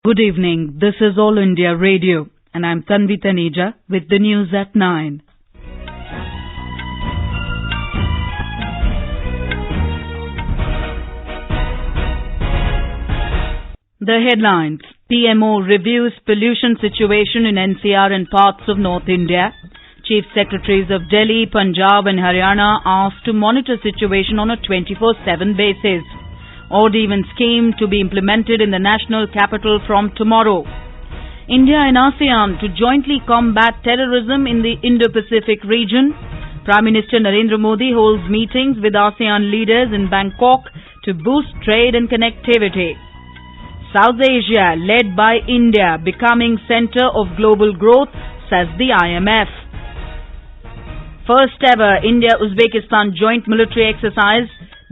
Good evening. This is All India Radio, and I'm Tanvi Taneja with the news at 9. The headlines. PMO reviews pollution situation in NCR and parts of North India. Chief Secretaries of Delhi, Punjab and Haryana asked to monitor situation on a 24/7 basis. Odd-even scheme to be implemented in the national capital from tomorrow. India and ASEAN to jointly combat terrorism in the Indo-Pacific region. Prime Minister Narendra Modi holds meetings with ASEAN leaders in Bangkok to boost trade and connectivity. South Asia, led by India, becoming center of global growth, says the IMF. First ever India-Uzbekistan Joint military exercise,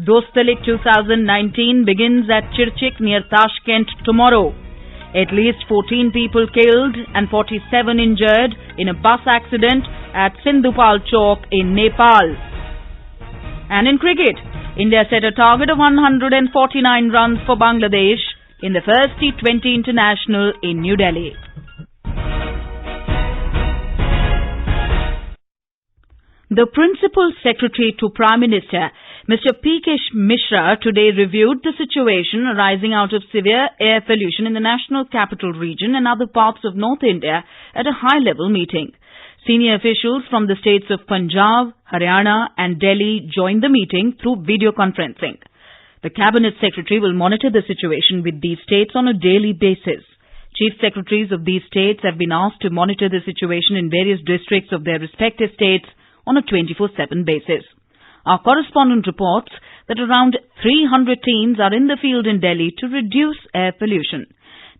Dostalik 2019, begins at Chirchiq near Tashkent tomorrow. At least 14 people killed and 47 injured in a bus accident at Sindhupal chowk in Nepal. And in cricket, India set a target of 149 runs for Bangladesh in the first T20 International in New Delhi. The Principal Secretary to Prime Minister, Mr. P.K. Mishra, today reviewed the situation arising out of severe air pollution in the national capital region and other parts of North India at a high-level meeting. Senior officials from the states of Punjab, Haryana and Delhi joined the meeting through video conferencing. The Cabinet Secretary will monitor the situation with these states on a daily basis. Chief Secretaries of these states have been asked to monitor the situation in various districts of their respective states on a 24/7 basis. Our correspondent reports that around 300 teams are in the field in Delhi to reduce air pollution.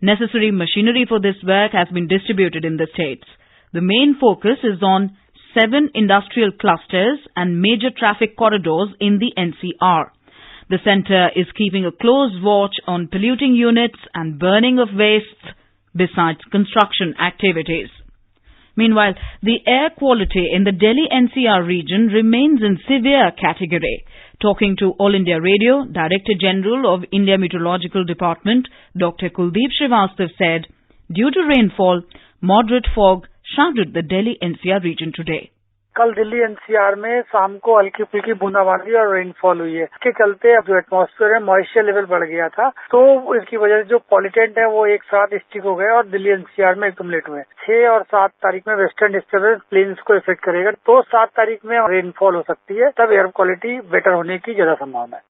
Necessary machinery for this work has been distributed in the states. The main focus is on 7 industrial clusters and major traffic corridors in the NCR. The centre is keeping a close watch on polluting units and burning of wastes besides construction activities. Meanwhile, the air quality in the Delhi NCR region remains in severe category. Talking to All India Radio, Director General of India Meteorological Department, Dr. Kuldeep Srivastava said, due to rainfall, moderate fog shrouded the Delhi NCR region today. कल Delhi NCR में शाम को हल्की फुल्की बूंदाबांदी और rainfall हुई है। इसके चलते अब जो एटमॉस्फेयर है मॉइस्चर लेवल बढ़ गया था, तो इसकी वजह से जो पॉल्यूटेंट है वो एक साथ स्टिक हो गए और दिल्ली एनसीआर में एक्युमुलेट हुए। 6 और 7 तारीख में वेस्टर्न डिस्टर्बेंस प्लेन्स को इफेक्ट करेगा, तो 7 तारीख में रेनफॉल हो सकती है, तब एयर क्वालिटी बेटर होने की ज्यादा संभावना है।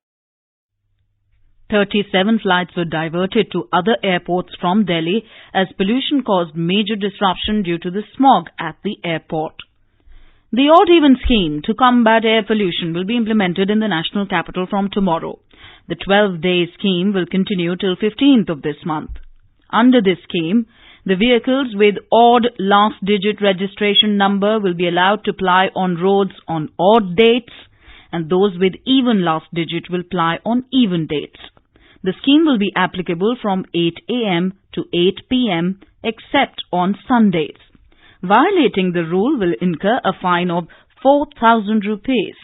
37 flights were diverted to other airports from Delhi as pollution caused major disruption due to the smog at the airport. The odd-even scheme to combat air pollution will be implemented in the national capital from tomorrow. The 12-day scheme will continue till 15th of this month. Under this scheme, the vehicles with odd last-digit registration number will be allowed to ply on roads on odd dates, and those with even last digit will ply on even dates. The scheme will be applicable from 8 a.m. to 8 p.m. except on Sundays. Violating the rule will incur a fine of 4,000 rupees.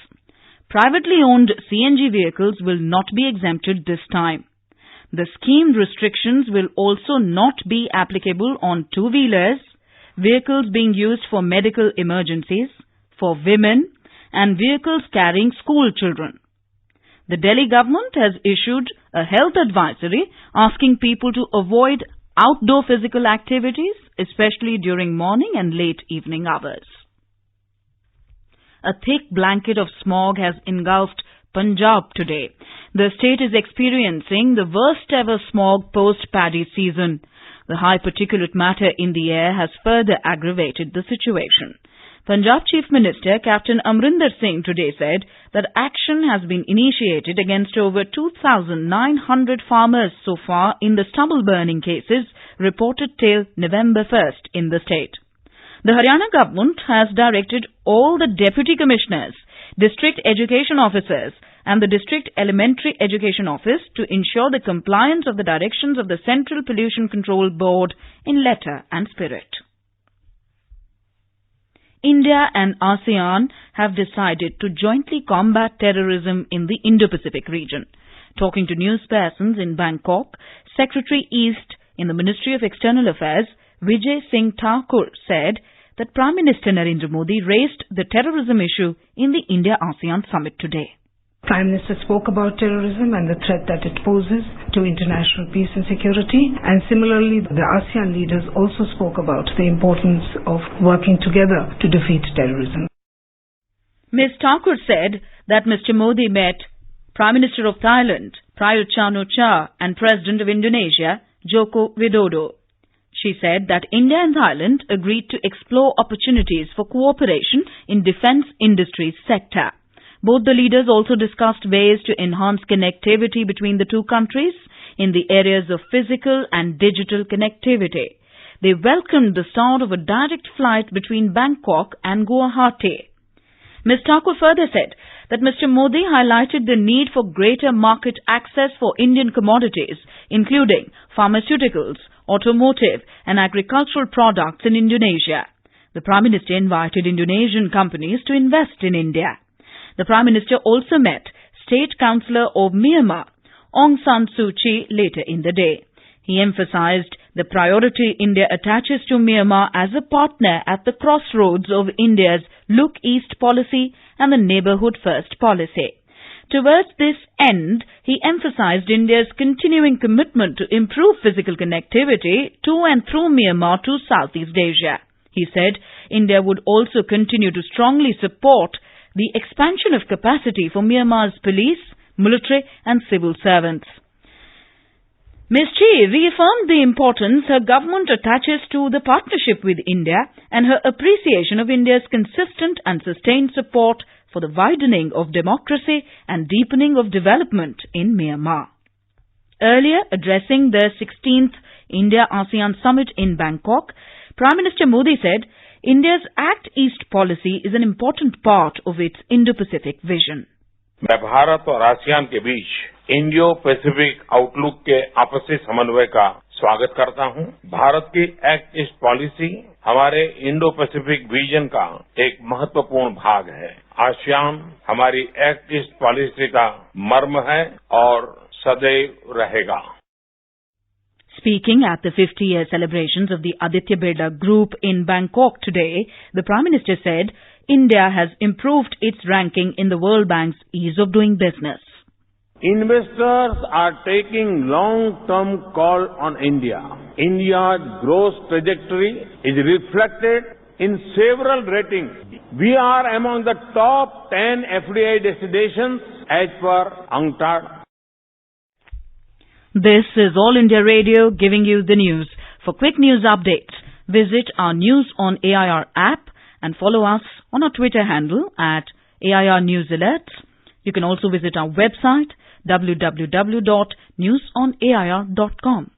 Privately owned CNG vehicles will not be exempted this time. The scheme restrictions will also not be applicable on two-wheelers, vehicles being used for medical emergencies, for women, and vehicles carrying school children. The Delhi government has issued a health advisory asking people to avoid outdoor physical activities, especially during morning and late evening hours. A thick blanket of smog has engulfed Punjab today. The state is experiencing the worst ever smog post-paddy season. The high particulate matter in the air has further aggravated the situation. Punjab Chief Minister Captain Amrinder Singh today said that action has been initiated against over 2,900 farmers so far in the stubble burning cases reported till November 1st in the state. The Haryana government has directed all the deputy commissioners, district education officers and the district elementary education office to ensure the compliance of the directions of the Central Pollution Control Board in letter and spirit. India and ASEAN have decided to jointly combat terrorism in the Indo-Pacific region. Talking to newspersons in Bangkok, Secretary East in the Ministry of External Affairs, Vijay Singh Thakur, said that Prime Minister Narendra Modi raised the terrorism issue in the India-ASEAN summit today. Prime Minister spoke about terrorism and the threat that it poses to international peace and security, and similarly the ASEAN leaders also spoke about the importance of working together to defeat terrorism. Ms. Thakur said that Mr. Modi met Prime Minister of Thailand, Prayut Chan-o-cha, and President of Indonesia, Joko Widodo. She said that India and Thailand agreed to explore opportunities for cooperation in defence industry sector. Both the leaders also discussed ways to enhance connectivity between the two countries in the areas of physical and digital connectivity. They welcomed the start of a direct flight between Bangkok and Guwahati. Ms. Thakur further said that Mr. Modi highlighted the need for greater market access for Indian commodities, including pharmaceuticals, automotive and agricultural products in Indonesia. The Prime Minister invited Indonesian companies to invest in India. The Prime Minister also met State Councillor of Myanmar, Aung San Suu Kyi, later in the day. He emphasized the priority India attaches to Myanmar as a partner at the crossroads of India's Look East policy and the Neighbourhood First policy. Towards this end, he emphasized India's continuing commitment to improve physical connectivity to and through Myanmar to Southeast Asia. He said India would also continue to strongly support the expansion of capacity for Myanmar's police, military and civil servants. Ms. Kyi reaffirmed the importance her government attaches to the partnership with India and her appreciation of India's consistent and sustained support for the widening of democracy and deepening of development in Myanmar. Earlier, addressing the 16th India-ASEAN Summit in Bangkok, Prime Minister Modi said India's Act East policy is an important part of its Indo-Pacific vision. मैं भारत और ASEAN के बीच Indo Pacific outlook के आपसी समन्वय का स्वागत करता हूं। भारत की एक्ट ईस्ट पॉलिसी हमारे इंडो पैसिफिक विजन का एक महत्वपूर्ण भाग है। आसियान हमारी एक्ट ईस्ट पॉलिसी का मर्म है और सदैव रहेगा। Speaking at the 50-year celebrations of the Aditya Birla Group in Bangkok today, the Prime Minister said India has improved its ranking in the World Bank's Ease of Doing Business. Investors are taking long-term call on India. India's growth trajectory is reflected in several ratings. We are among the top 10 FDI destinations as per UNCTAD. This is All India Radio giving you the news. For quick news updates, visit our News on AIR app and follow us on our Twitter handle at AIR News Alerts. You can also visit our website www.newsonair.com.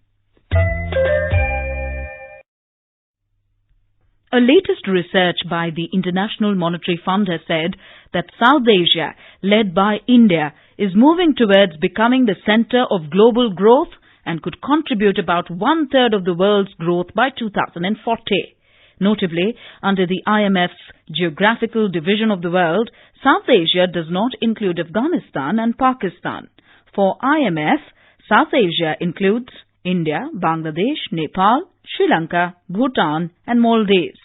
A latest research by the International Monetary Fund has said that South Asia, led by India, is moving towards becoming the center of global growth and could contribute about one-third of the world's growth by 2040. Notably, under the IMF's geographical division of the world, South Asia does not include Afghanistan and Pakistan. For IMF, South Asia includes India, Bangladesh, Nepal, Sri Lanka, Bhutan and Maldives.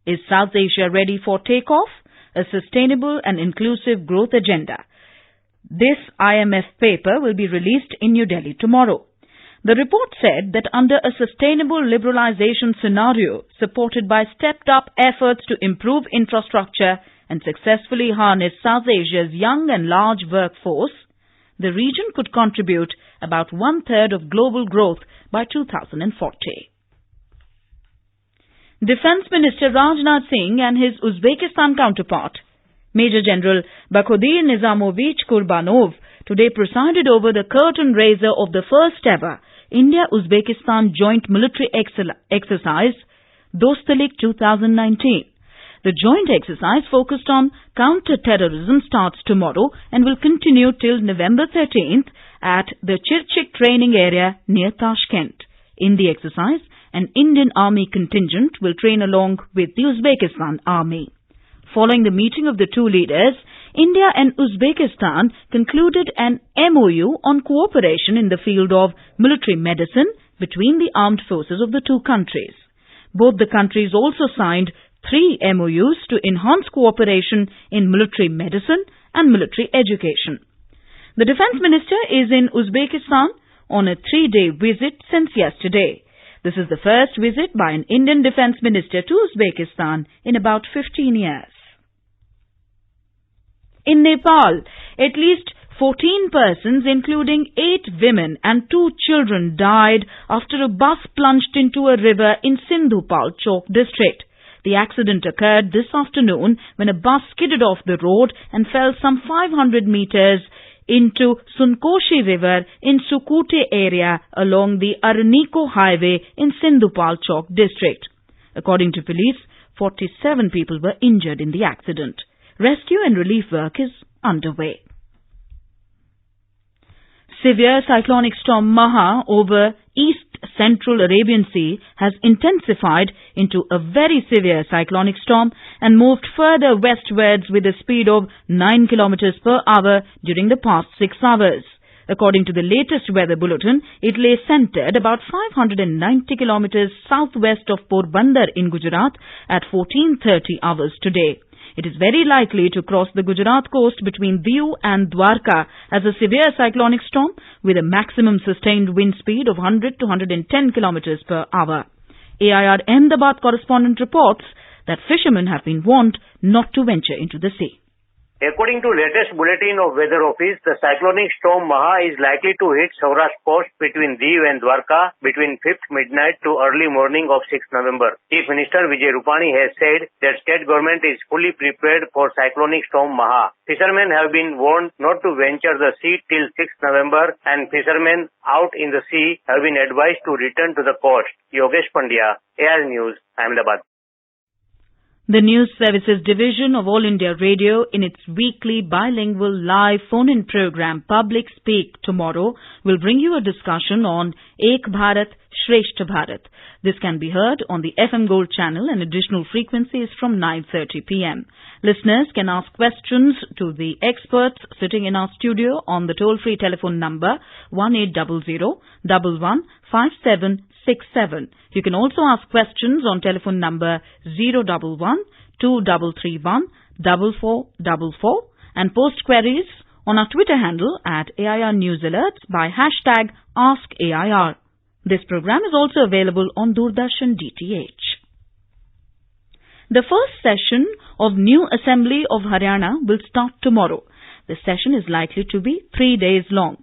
Is South Asia ready for takeoff? A sustainable and inclusive growth agenda. This IMF paper will be released in New Delhi tomorrow. The report said that under a sustainable liberalization scenario supported by stepped-up efforts to improve infrastructure and successfully harness South Asia's young and large workforce, the region could contribute about one-third of global growth by 2040. Defence Minister Rajnath Singh and his Uzbekistan counterpart, Major General Bakhodir Nizamovich Kurbanov, today presided over the curtain raiser of the first ever India-Uzbekistan Joint military exercise, Dostalik 2019. The joint exercise focused on counter-terrorism starts tomorrow and will continue till November 13th at the Chirchiq training area near Tashkent. In the exercise, an Indian Army contingent will train along with the Uzbekistan Army. Following the meeting of the two leaders, India and Uzbekistan concluded an MOU on cooperation in the field of military medicine, between the armed forces of the two countries. Both the countries also signed 3 MOUs to enhance cooperation in military medicine and military education. The Defence Minister is in Uzbekistan on a 3-day visit since yesterday. This is the first visit by an Indian Defence Minister to Uzbekistan in about 15 years. In Nepal, at least 14 persons, including 8 women and 2 children, died after a bus plunged into a river in Sindhupal, Chowk district. The accident occurred this afternoon when a bus skidded off the road and fell some 500 meters into Sunkoshi River in Sukute area along the Araniko Highway in Sindhupal, Chowk district. According to police, 47 people were injured in the accident. Rescue and relief work is underway. Severe cyclonic storm Maha over East Central Arabian Sea has intensified into a very severe cyclonic storm and moved further westwards with a speed of 9 km per hour during the past 6 hours. According to the latest weather bulletin, it lay centred about 590 km southwest of Porbandar in Gujarat at 14:30 hours today. It is very likely to cross the Gujarat coast between Diu and Dwarka as a severe cyclonic storm with a maximum sustained wind speed of 100 to 110 km per hour. AIR Ahmedabad correspondent reports that fishermen have been warned not to venture into the sea. According to latest bulletin of Weather Office, the cyclonic storm Maha is likely to hit Saurashtra coast between Diu and Dwarka between 5th midnight to early morning of 6th November. Chief Minister Vijay Rupani has said that state government is fully prepared for cyclonic storm Maha. Fishermen have been warned not to venture the sea till 6th November and fishermen out in the sea have been advised to return to the coast. Yogesh Pandya, AIR News, Ahmedabad. The News Services Division of All India Radio, in its weekly bilingual live phone-in program Public Speak tomorrow, will bring you a discussion on Ek Bharat, Shreshth Bharat. This can be heard on the FM Gold channel and additional frequencies from 9:30 p.m. Listeners can ask questions to the experts sitting in our studio on the toll-free telephone number 1800-115767. You can also ask questions on telephone number 011-2331-4444 and post queries on our Twitter handle at AIR News Alerts by hashtag AskAIR. This program is also available on Doordarshan DTH. The first session of new Assembly of Haryana will start tomorrow. The session is likely to be 3 days long.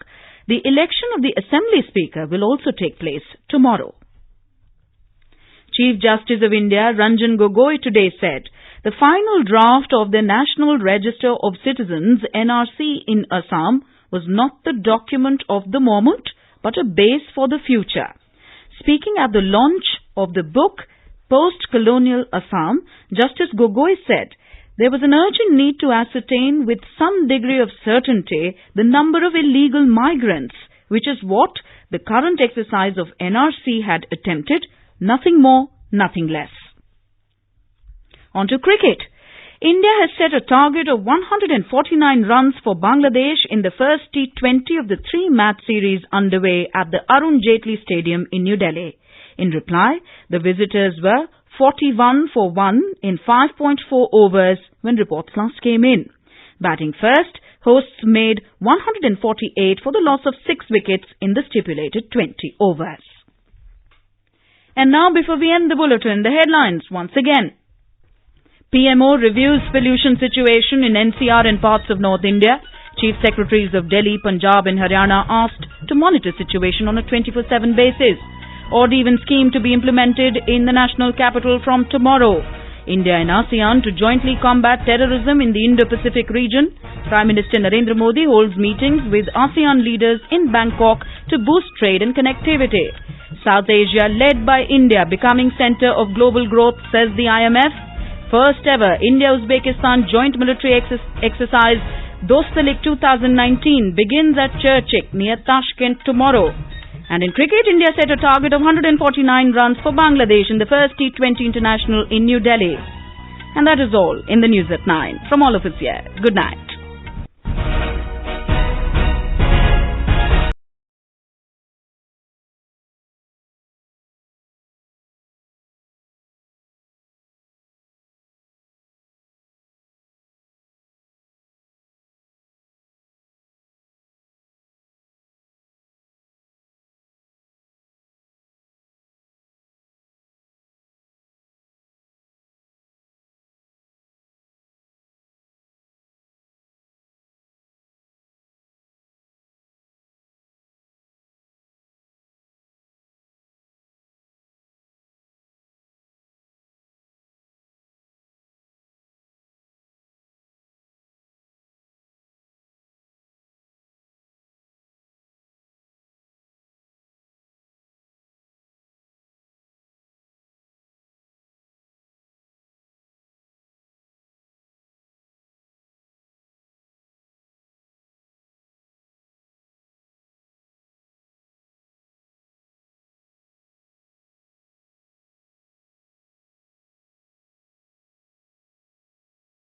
The election of the Assembly Speaker will also take place tomorrow. Chief Justice of India Ranjan Gogoi today said the final draft of the National Register of Citizens NRC in Assam was not the document of the moment but a base for the future. Speaking at the launch of the book Post-Colonial Assam, Justice Gogoi said there was an urgent need to ascertain with some degree of certainty the number of illegal migrants, which is what the current exercise of NRC had attempted, nothing more, nothing less. On to cricket. India has set a target of 149 runs for Bangladesh in the first T20 of the 3-match series underway at the Arun Jaitley Stadium in New Delhi. In reply, the visitors were 41 for 1 in 5.4 overs when reports last came in. Batting first, hosts made 148 for the loss of 6 wickets in the stipulated 20 overs. And now, before we end the bulletin, the headlines once again. PMO reviews pollution situation in NCR and parts of North India. Chief Secretaries of Delhi, Punjab and Haryana asked to monitor situation on a 24/7 basis. Odd-even scheme to be implemented in the national capital from tomorrow. India and ASEAN to jointly combat terrorism in the Indo-Pacific region. Prime Minister Narendra Modi holds meetings with ASEAN leaders in Bangkok to boost trade and connectivity. South Asia led by India becoming centre of global growth, says the IMF. First ever India-Uzbekistan Joint military exercise Dostalik 2019 begins at Chirchiq near Tashkent tomorrow. And in cricket, India set a target of 149 runs for Bangladesh in the first T20 International in New Delhi. And that is all in the news at 9. From all of us here, good night.